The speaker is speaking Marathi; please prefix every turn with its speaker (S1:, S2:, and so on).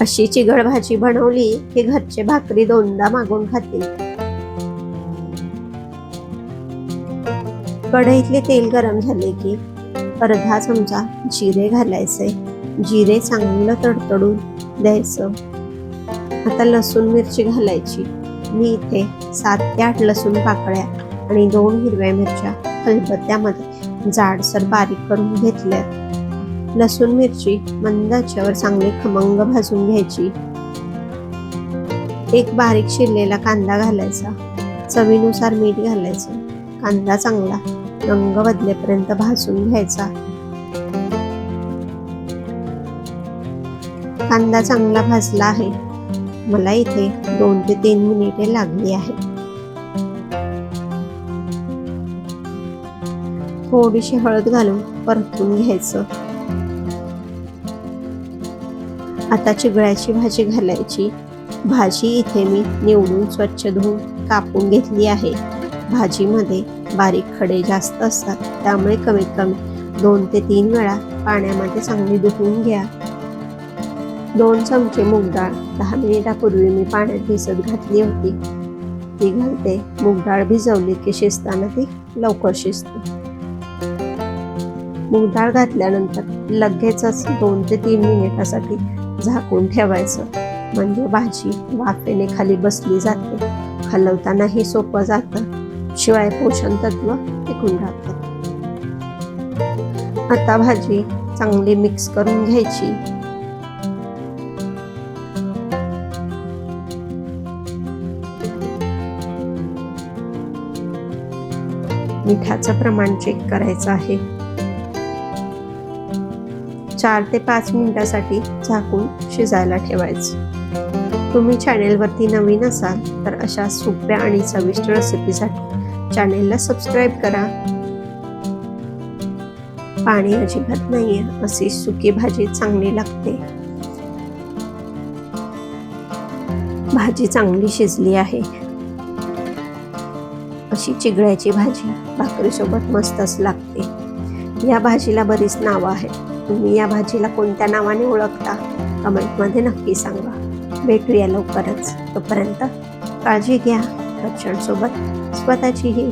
S1: अशी चिगळ भाजी बनवली की घरचे भाकरी दोनदा मागून खातील. कढईतले तेल गरम झाले की अर्धा चमचा जिरे घालायचे. जिरे चांगलं तडतडून द्यायचं. आता लसूण मिरची घालायची. मी इथे 7 ते 8 लसूण पाकळ्या आणि 2 हिरव्या मिरच्या खलबत्त्यामध्ये जाडसर बारीक करून घेतल्या. लसूण मिरची मंद आचेवर चांगली खमंग भाजून घ्यायची. एक बारीक चिरलेला कांदा घालायचा. चवीनुसार मीठ घालायचं. कांदा चांगला रंग बदलेपर्यंत भाजून घ्यायचा. कांदा चांगला भाजला आहे. मला इथे 2 ते 3 मिनिटे लागली आहे. थोडीशी हळद घालून परतून घ्यायचं. आता चिगळ्याची भाजी घालायची. भाजी इथे मी निवडून स्वच्छ धुवून कापून घेतली आहे. भाजीमध्ये बारीक खडे जास्त असतात, त्यामुळे कमीत कमी 2 ते 3 वेळा पाण्यामध्ये चांगली धुवून घ्या. 2 चमचे मूग डाळ 10 मिनिटापूर्वी मी पाण्यात भिजत घातली होती, ती घालते. मूग डाळ भिजवली की शिजताना ती लवकर शिजते. मूग डाळ घातल्यानंतर लगेचच 2 ते 3 मिनिटासाठी झाकून ठेवायचं, म्हणजे भाजी वाफेने खाली बसली जाते. हलवतानाही सोपं जातं, शिवाय पोषण तत्व टिकून राहतं. आता भाजी चांगली मिक्स करून घ्यायची. मिठाचं प्रमाण चेक करायचं आहे. 4 ते 5 मिनिटासाठी झाकून शिजायला ठेवायचं. तुम्ही चॅनेलवरती नवीन असाल तर अशा सोप्या आणि चविष्ट रेसिपीसाठी चॅनेलला सबस्क्राईब करा. पाणी अजिबात नाहीये अशी सुकी भाजी चांगली लागते. भाजी चांगली शिजली आहे. अशी चिगळ्याची भाजी भाकरीसोबत मस्तच लागते. या भाजीला बरीच नावं आहेत. तुम्ही या भाजीला कोणत्या नावाने ओळखता कमेंटमध्ये नक्की सांगा. भेटूया लवकरच. तोपर्यंत काळजी घ्या. घरच्यांसोबत स्वतःचीही.